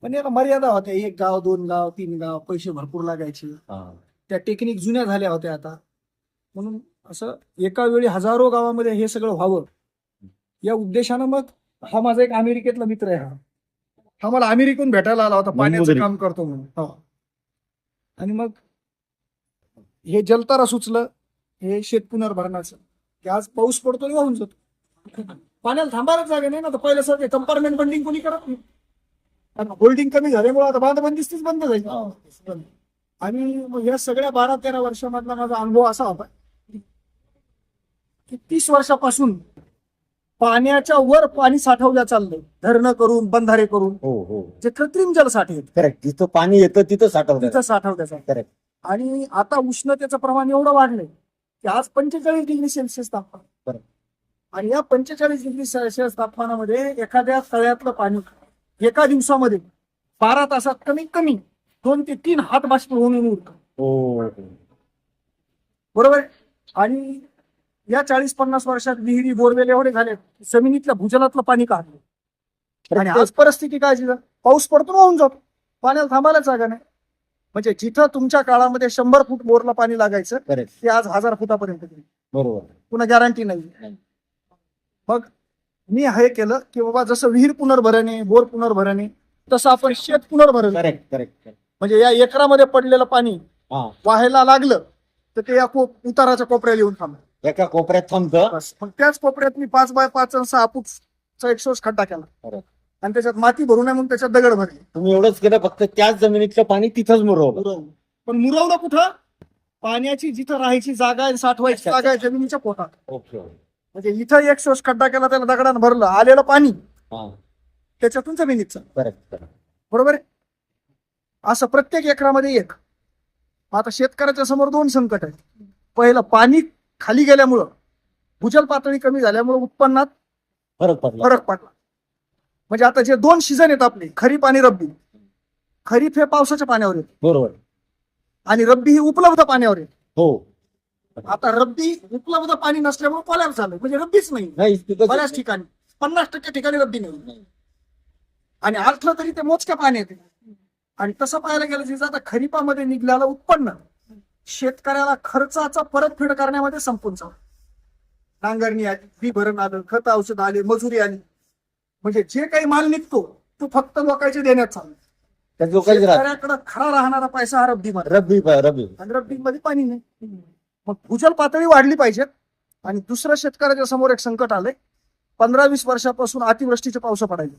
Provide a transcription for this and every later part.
पण याला मर्यादा होत्या, एक गाव, दोन गाव, तीन गाव, पैसे भरपूर लागायचे. त्या टेक्निक जुन्या झाल्या होत्या आता. म्हणून असं एका वेळी हजारो गावामध्ये हे सगळं व्हावं या उद्देशानं मग हा माझा एक अमेरिकेतला मित्र आहे. हा मला अमेरिकेहून भेटायला आला होता, पाण्याचं काम करतो म्हणून. आणि मग हे जलतारा सुचलं, हे शेत पुनर्भरणाचं, की आज पाऊस पडतो आणि वाहून जातो. पाण्याला थांबायला जागा नाही ना, तर पहिल्यासारखे कंपार्टमेंट बंडिंग कोणी करत नाही. होल्डिंग कमी झाल्यामुळे आता बांधबंदिस्तीच बंद झाली. आणि मग या सगळ्या 12-13 वर्षामधला माझा अनुभव असा होता की 30 वर्षापासून पाण्याच्या वर पाणी साठवल्या चाललंय, धरणं करून, बंधारे करून. जे कृत्रिम जलसाठे आहेत, करेक्ट. जिथं पाणी येतं तिथं साठवलं. तिथं साठवल्याचं. करेक्ट. आणि आता उष्णतेचं प्रमाण एवढं वाढलंय की आज 45 डिग्री सेल्सिअस तापमान. आणि या 45 डिग्री सेल्सिअस तापमानामध्ये एखाद्या तळ्यातलं पाणी एका दिवसामध्ये 12 तासात कमीत कमी 2 ते 3 हात बाष्प होऊन उरतं. बरोबर. आणि या 40-50 वर्षात विहिरी, बोरवेल एवढे झाले, जमिनीतल्या भूजलातलं पाणी काढलं. आणि आज परिस्थिती काय झाली, पाऊस पडतो वाहून जातो, पाण्याला थांबायला जागा नाही. म्हणजे जिथं तुमच्या काळामध्ये 100 फूट बोरला पाणी लागायचं, ते आज 1000 फुटापर्यंत गेलं. बरोबर. पुन्हा गॅरंटी नाही. मग मी हे केलं की बाबा जसं विहीर पुनर्भरणे, बोर पुनर्भरणे, तसं आपण शेत पुनर्भरण. Correct correct. म्हणजे या एकरामध्ये पडलेलं पाणी वाहायला लागलं तर ते या उताराच्या कोपऱ्याला येऊन थांबलं. एका कोपऱ्यात थांबतं. मग त्याच कोपऱ्यात मी 5x5 आणि 6 फूटचा एक सोस खड्डा केला आणि त्याच्यात माती भरू नये म्हणून त्याच्यात दगड भरले. तुम्ही एवढंच केलं, फक्त त्याच जमिनीतलं पाणी तिथंच मुरवलं. पण मुरवलं कुठं? पाण्याची जिथं राहायची जागा आहे, साठवायची जागा आहे, जमिनीच्या पोटात. ओके. म्हणजे इथं एक सोस खड्डा केला, त्याला दगडानं भरलं, आलेलं पाणी त्याच्यातून जमिनीचं. बरोबर आहे. असं प्रत्येक एकरामध्ये एक. आता शेतकऱ्याच्या समोर 2 संकट आहेत. पहिलं, पाणी खाली गेल्यामुळं, भूजल पातळी कमी झाल्यामुळे उत्पन्नात फरक पडला. म्हणजे आता जे 2 सीझन आहेत आपले, खरीप आणि रब्बी. खरीप हे पावसाच्या पाण्यावर येते, बरोबर, आणि रब्बी ही उपलब्ध पाण्यावर येते. हो. आता रब्बी उपलब्ध पाणी नसल्यामुळे कोलॅप्स झालं, म्हणजे रब्बीच नाही. बऱ्याच ठिकाणी 50% ठिकाणी रब्बी नाही. आणि आर्थलं तरी ते मोजक्या पाण्यात येते. आणि तसं पाहायला गेलं तिथं आता खरीपामध्ये निघलेलं उत्पन्न शेतकऱ्याला खर्चाचा परतफेड करण्यामध्ये संपून चालू. नांगरणी आली, बी भरण आलं, खत औषध आले, मजुरी आली. म्हणजे जे काही माल निघतो तो फक्त लोकांचे देण्यात चालू. शेतकऱ्याकडे खरा राहणारा पैसा हा रब्बी आणि रब्बी मध्ये पाणी नाही. मग भूजल पातळी वाढली पाहिजे. आणि दुसरं, शेतकऱ्याच्या समोर एक संकट आलंय. 15-20 वर्षापासून अतिवृष्टीचे पाऊस पडायचे,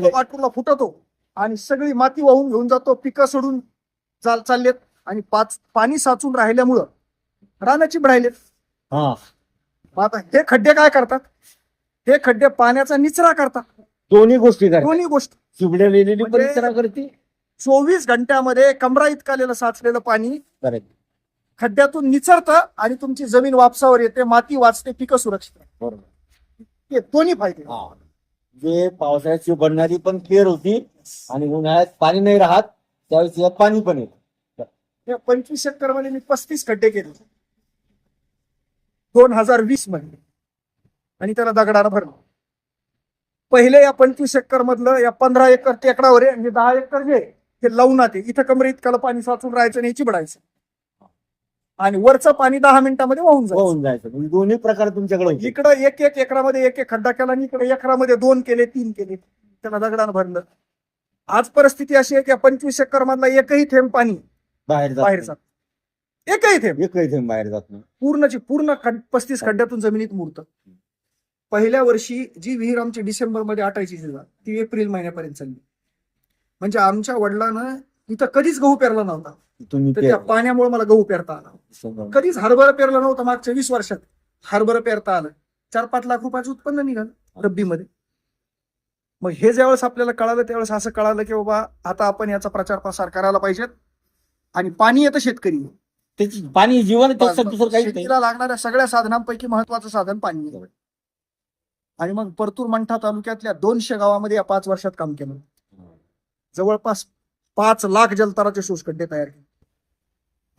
वाटूला फुटतो आणि सगळी माती वाहून घेऊन जातो, पिकं सोडून चाललेत. आणि पाणी साचून राहिल्यामुळं रानाची राहिलेत. आता हे खड्डे काय करतात? हे खड्डे पाण्याचा निचरा करतात. दोन्ही गोष्टी. करते. 24 घंट्यामध्ये कमरा इतकालेलं साचलेलं पाणी खड्ड्यातून निचरतं आणि तुमची जमीन वापसावर येते, माती वाचते, पिकं सुरक्षित. बरोबर. हे दोन्ही फायदे. जे पावसाळ्यात बनणारी पण क्लिअर होती आणि उन्हाळ्यात पाणी नाही राहत, त्यावेळेस यात पाणी पण येत. 25 एकर मध्ये मी 35 खड्डे केले 2020 मध्ये, आणि त्याला दगडानं भरलं. पहिले या 25 एकर मधलं या 15 एकर टेकडावर आहे, आणि 10 एकर जे ते लवणात आहे. इथं कमरे इतकाला पाणी साचून राहायचं आणि चिबडायचं, आणि वरचं पाणी 10 मिनिटांमध्ये वाहून जायचं. दोन्ही प्रकार तुमच्याकडे. इकडं एक एकरामध्ये एक खड्डा केला, आणि इकडे एकरामध्ये 2 केले, 3 केले, त्याला दगडानं भरलं. आज परिस्थिती अशी आहे की 25 एकर मधला एकही थेंब पाणी बाहेर जात. एकही थेंब बाहेर जात नाही. पूर्ण 35 खड्ड्यातून जमिनीत मुरतं. पहिल्या वर्षी जी विहीर आमची डिसेंबर मध्ये आटायची ती एप्रिल महिन्यापर्यंत चालली. म्हणजे आमच्या वडिलांना इथं कधीच गहू पेरला नव्हता. तर त्या पाण्यामुळे मला गहू पेरता आला. कधीच हरभरा पेरला नव्हता. मागच्या 20 वर्षात हरभरा पेरता आलं. 4-5 लाख रुपयाचं उत्पन्न निघालं रब्बीमध्ये. मग हे ज्यावेळेस आपल्याला कळालं, त्यावेळेस असं कळालं की बाबा आता आपण याचा प्रचार प्रसार करायला पाहिजेत. आणि पाणी येतं शेतकरी, त्याची पाणी जीवन. शेतीला लागणाऱ्या सगळ्या साधनांपैकी महत्वाचं साधन पाणी. आणि मग परतूर मंठा तालुक्यातल्या 200 गावामध्ये या 5 वर्षात काम केलं. जवळपास 5 लाख जलताराचे शोषखड्डे तयार केले.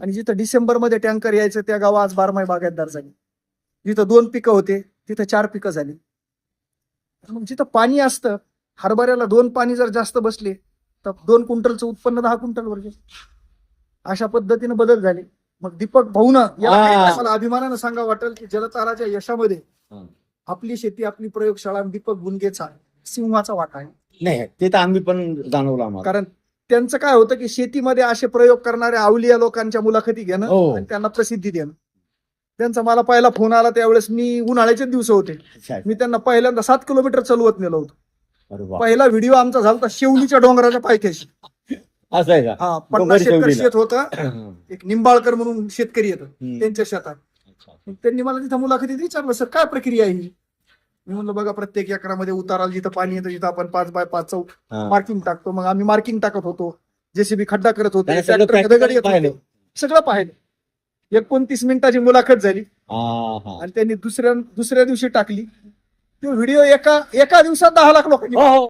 आणि जिथं डिसेंबर मध्ये टँकर यायचं त्या गाव आज 12 बागायतदार झाले. जिथं 2 पिकं होते तिथं 4 पिकं झाली. मग जिथं पाणी असतं हरभऱ्याला 2 पाणी जर जास्त बसले तर 2 क्विंटलचं उत्पन्न 10 क्विंटलवर गेलं. अशा पद्धतीने बदल झाले. मग दीपक भाऊनं मला अभिमानानं सांगा वाटेल की जलताराच्या यशामध्ये आपली शेती आपली प्रयोगशाळा दीपक गुंगेचा सिंहाचा वाटा आहे. नाही ते तर आम्ही पण जाणवलं आम्हाला. कारण त्यांचं काय होतं की शेतीमध्ये असे प्रयोग करणाऱ्या अवलिया लोकांच्या मुलाखती घेणं आणि त्यांना प्रसिद्धी देणं. त्यांचा मला पहिला फोन आला त्यावेळेस मी उन्हाळ्याचे दिवस होते. अच्छा. मी त्यांना पहिल्यांदा 7 किलोमीटर चालवत नेलं होतं. अरे वा. पहिला व्हिडिओ आमचा झाला होता शेवलीच्या डोंगराच्या पायथ्याशी. असं आहे का? हा 50 एकर शेवलीला. शेत होतं. एक निंबाळकर म्हणून शेतकरी येतात हम्म. त्यांच्या शेतात. अच्छा. मग त्यांनी मला तिथं मुलाखतीत विचारलं सर काय प्रक्रिया आहे ही. मी म्हणलं बघा प्रत्येक एकरामध्ये उताराला जिथं पाणी येतं तिथं आपण 5x5 हा. मार्किंग टाकतो. मग आम्ही मार्किंग टाकत होतो. जेसीबी खड्डा करत होतो. त्याने सगळं ट्रॅक्टर practical दगड येत पाहिलं. होते. सगळं पाहिलं. 29 मिनिटाची मुलाखत झाली हा, हा. आणि त्यांनी दुसऱ्या दिवशी टाकली. तो व्हिडिओ एका दिवसात 10 लाख लोकांनी हो, हो.